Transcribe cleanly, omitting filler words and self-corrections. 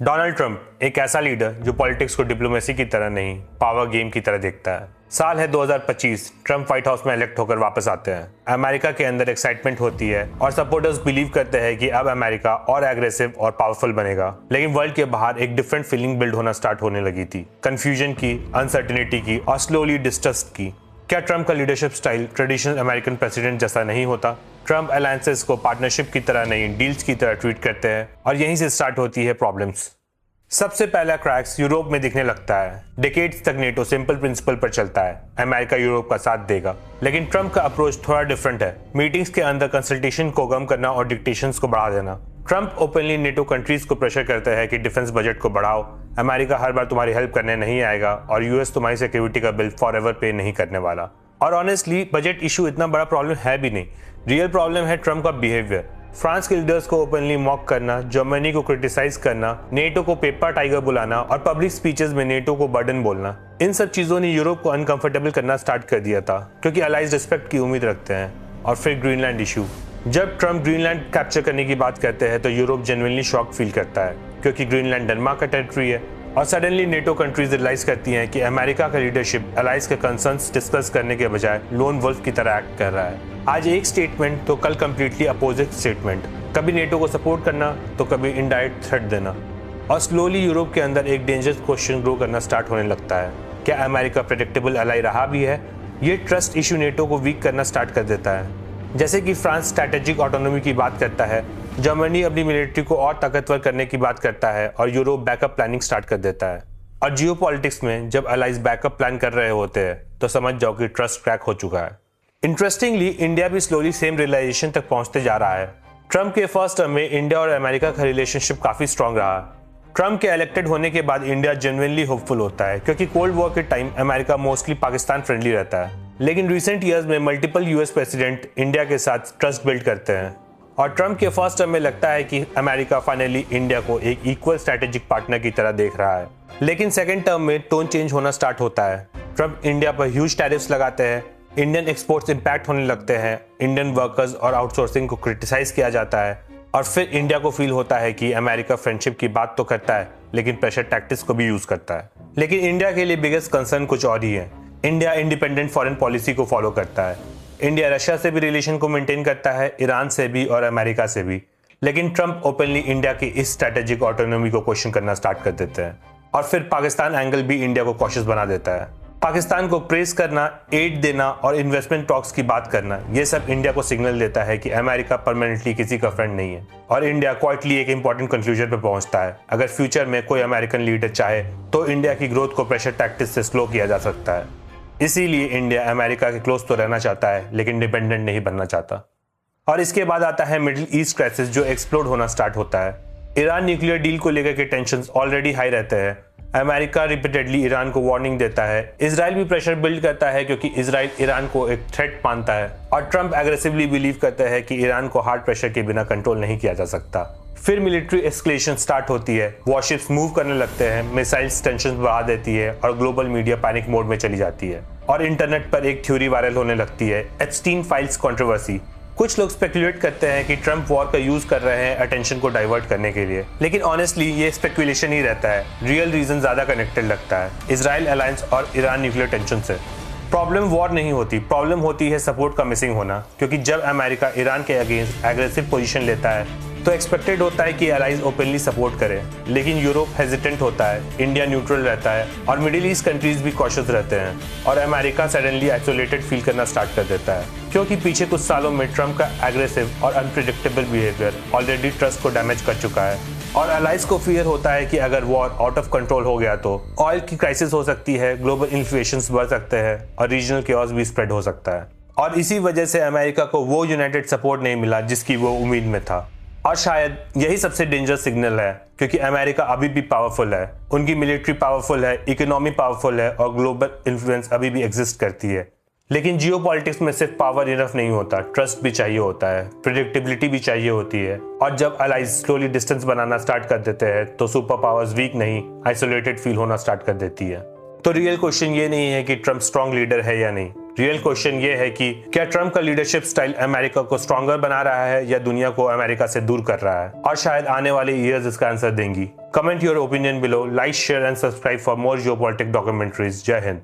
Donald Trump एक ऐसा leader जो पॉलिटिक्स को डिप्लोमेसी की तरह नहीं, पावर गेम की तरह देखता है। साल है 2025, ट्रंप व्हाइट हाउस में इलेक्ट होकर वापस आते हैं। अमेरिका के अंदर एक्साइटमेंट होती है और सपोर्टर्स बिलीव करते हैं कि अब अमेरिका और एग्रेसिव और पावरफुल बनेगा। लेकिन वर्ल्ड के बाहर एक डिफरेंट फीलिंग बिल्ड होना स्टार्ट होने लगी थी, कंफ्यूजन की, अनसर्टेनिटी की और स्लोली डिस्ट्रस्ट की। क्या ट्रंप का leadership style traditional American president जैसा नहीं होता? ट्रंप अलायंसेस को पार्टनरशिप की तरह नहीं, डील्स की तरह ट्रीट करते हैं और यहीं से स्टार्ट होती है प्रॉब्लम्स। सबसे पहला क्रैक्स यूरोप में दिखने लगता है। डिकेड्स तक नेटो सिंपल प्रिंसिपल पर चलता है, अमेरिका यूरोप का साथ देगा। लेकिन ट्रंप का अप्रोच थोड़ा डिफरेंट है। मीटिंग्स के अंदर कंसल्टेशन को कम करना और डिक्टेशंस को बढ़ा देना। ट्रंप ओपनली नेटो कंट्रीज को प्रेशर करता है कि डिफेंस बजट को बढ़ाओ, अमेरिका हर बार तुम्हारी हेल्प करने नहीं आएगा और यूएस तुम्हारी सिक्योरिटी का बिल फॉरएवर पे नहीं करने वाला। और ऑनेस्टली बजट इशू इतना बड़ा प्रॉब्लम है भी नहीं। रियल प्रॉब्लम है ट्रंप का बिहेवियर। फ्रांस के लीडर्स को ओपनली मॉक करना, जर्मनी को क्रिटिसाइज करना, नेटो को पेपर टाइगर बुलाना और पब्लिक स्पीचेस में नेटो को बर्डन बोलना। इन सब चीजों ने यूरोप को अनकंफर्टेबल करना स्टार्ट कर दिया था, क्योंकि अलाइज रिस्पेक्ट की उम्मीद रखते हैं। और फिर ग्रीनलैंड इशू। जब ट्रंप ग्रीनलैंड कैप्चर करने की बात करते हैं तो यूरोप जेन्युइनली शॉक फील करता है, क्योंकि ग्रीनलैंड डेनमार्क का टेरिटरी है। और सडनली नेटो कंट्रीज रियलाइज करती हैं कि अमेरिका का लीडरशिप अलाइज के कंसर्न्स डिस्कस करने के बजाय लोन वुल्फ की तरह एक्ट कर रहा है। आज एक स्टेटमेंट तो कल कंप्लीटली अपोजिट स्टेटमेंट, कभी नेटो को सपोर्ट करना तो कभी इनडायरेक्ट थ्रेट देना। और स्लोली यूरोप के अंदर एक डेंजरस क्वेश्चन ग्रो करना स्टार्ट होने लगता है, क्या अमेरिका प्रेडिक्टेबल अलाई रहा भी है? ये ट्रस्ट इशू नेटो को वीक करना स्टार्ट कर देता है। जैसे कि फ्रांस स्ट्रैटेजिक ऑटोनॉमी की बात करता है, जर्मनी अपनी मिलिट्री को और ताकतवर करने की बात करता है और यूरोप बैकअप प्लानिंग स्टार्ट कर देता है। और जियोपॉलिटिक्स में जब अलाइज बैकअप प्लान कर रहे होते हैं तो समझ जाओ कि ट्रस्ट क्रैक हो चुका है। इंटरेस्टिंगली इंडिया भी स्लोली सेम रियलाइजेशन तक पहुंचते जा रहा है। ट्रंप के फर्स्ट टर्म में इंडिया और अमेरिका का रिलेशनशिप काफी स्ट्रांग रहा। ट्रंप के इलेक्टेड होने के बाद इंडिया जेन्युइनली होपफुल होता है, क्योंकि कोल्ड वॉर के time America mostly Pakistan friendly रहता है। लेकिन रिसेंट ईयर्स में मल्टीपल यूएस प्रेसिडेंट इंडिया के साथ ट्रस्ट बिल्ड करते हैं और ट्रंप के फर्स्ट टर्म में लगता है कि अमेरिका फाइनली इंडिया को एक इक्वल स्ट्रैटेजिक पार्टनर की तरह देख रहा है। लेकिन सेकेंड टर्म में टोन चेंज होना स्टार्ट होता है। ट्रंप इंडिया पर ह्यूज टैरिफ्स लगाते हैं, इंडियन एक्सपोर्ट्स इंपैक्ट होने लगते हैं, इंडियन वर्कर्स और आउटसोर्सिंग को क्रिटिसाइज किया जाता है। और फिर इंडिया को फील होता है कि अमेरिका फ्रेंडशिप की बात तो करता है लेकिन प्रेशर टैक्टिक्स को भी यूज करता है। लेकिन इंडिया के लिए बिगेस्ट कंसर्न कुछ और ही है। इंडिया इंडिपेंडेंट फॉरेन पॉलिसी को फॉलो करता है। इंडिया रशिया से भी रिलेशन को मेंटेन करता है, ईरान से भी और अमेरिका से भी। लेकिन ट्रंप ओपनली इंडिया की इस स्ट्रैटेजिक ऑटोनॉमी को क्वेश्चन करना स्टार्ट कर देते हैं। और फिर पाकिस्तान एंगल भी इंडिया को कॉशियस बना देता है। पाकिस्तान को प्रेस करना, एड देना और इन्वेस्टमेंट टॉक्स की बात करना, ये सब इंडिया को सिग्नल देता है कि अमेरिका परमानेंटली किसी का फ्रेंड नहीं है। और इंडिया क्वाइटली एक इंपॉर्टेंट कंक्लूजन पर पहुंचता है, अगर फ्यूचर में कोई अमेरिकन लीडर चाहे तो इंडिया की ग्रोथ को प्रेशर टैक्टिक्स से स्लो किया जा सकता है। इसीलिए इंडिया अमेरिका के क्लोज तो रहना चाहता है लेकिन डिपेंडेंट नहीं बनना चाहता। और इसके बाद आता है मिडिल ईस्ट क्राइसिस, जो एक्सप्लोड होना स्टार्ट होता है। ईरान न्यूक्लियर डील को लेकर के टेंशंस ऑलरेडी हाई रहते हैं। अमेरिका रिपीटेडली ईरान को वार्निंग देता है। इजराइल भी प्रेशर बिल्ड करता है, क्योंकि इजराइल ईरान को एक थ्रेट मानता है और ट्रंप एग्रेसिवली बिलीव करता है कि ईरान को हार्ड प्रेशर के बिना कंट्रोल नहीं किया जा सकता। फिर मिलिट्री एस्केलेशन स्टार्ट होती है, वॉरशिप्स मूव करने लगते हैं, मिसाइल्स टेंशन बढ़ा देती है और ग्लोबल मीडिया पैनिक मोड में चली जाती है। और इंटरनेट पर एक थ्योरी वायरल होने लगती है, एप्स्टीन फाइल्स कंट्रोवर्सी। कुछ लोग स्पेकुलेट करते हैं कि ट्रंप वॉर का यूज कर रहे हैं अटेंशन को डाइवर्ट करने के लिए, लेकिन ऑनेस्टली ये स्पेकुलेशन ही रहता है। रियल रीजन ज्यादा कनेक्टेड लगता है, इजराइल अलायंस और ईरान न्यूक्लियर टेंशन से। प्रॉब्लम वॉर नहीं होती, प्रॉब्लम होती है सपोर्ट का मिसिंग होना, क्योंकि जब अमेरिका ईरान के अगेंस्ट एग्रेसिव पोजीशन लेता है तो एक्सपेक्टेड होता है कि अलाइज ओपनली सपोर्ट करें। लेकिन यूरोप हेजिटेंट होता है, इंडिया न्यूट्रल रहता है और मिडिल ईस्ट कंट्रीज भी कॉशियस रहते हैं और अमेरिका सडनली आइसोलेटेड फील करना स्टार्ट कर देता है, क्योंकि पीछे कुछ सालों में ट्रंप का एग्रेसिव और अनप्रिडिक्टेबल बिहेवियर ऑलरेडी ट्रस्ट को डैमेज कर चुका है। और अलाइज को फियर होता है कि अगर वॉर आउट ऑफ कंट्रोल हो गया तो ऑयल की क्राइसिस हो सकती है, ग्लोबल इन्फ्लेशन बढ़ सकते हैं और रीजनल केओस भी स्प्रेड हो सकता है। और इसी वजह से अमेरिका को वो यूनाइटेड सपोर्ट नहीं मिला जिसकी वो उम्मीद में था। और शायद यही सबसे डेंजरस सिग्नल है, क्योंकि अमेरिका अभी भी पावरफुल है, उनकी मिलिट्री पावरफुल है, इकोनॉमी पावरफुल है और ग्लोबल इन्फ्लुएंस अभी भी एग्जिस्ट करती है। लेकिन जियोपॉलिटिक्स में सिर्फ पावर इनफ नहीं होता, ट्रस्ट भी चाहिए होता है, प्रेडिक्टेबिलिटी भी चाहिए होती है। और जब अलाइज स्लोली डिस्टेंस बनाना स्टार्ट कर देते हैं तो सुपर पावर्स वीक नहीं, आइसोलेटेड फील होना स्टार्ट कर देती है। तो रियल क्वेश्चन ये नहीं है कि ट्रंप स्ट्रॉन्ग लीडर है या नहीं, रियल क्वेश्चन ये है कि क्या ट्रम्प का लीडरशिप स्टाइल अमेरिका को स्ट्रॉन्गर बना रहा है या दुनिया को अमेरिका से दूर कर रहा है, और शायद आने वाले ईयर्स इसका आंसर देंगी। Comment your opinion below, like, share and subscribe for more geopolitics documentaries. जय हिंद।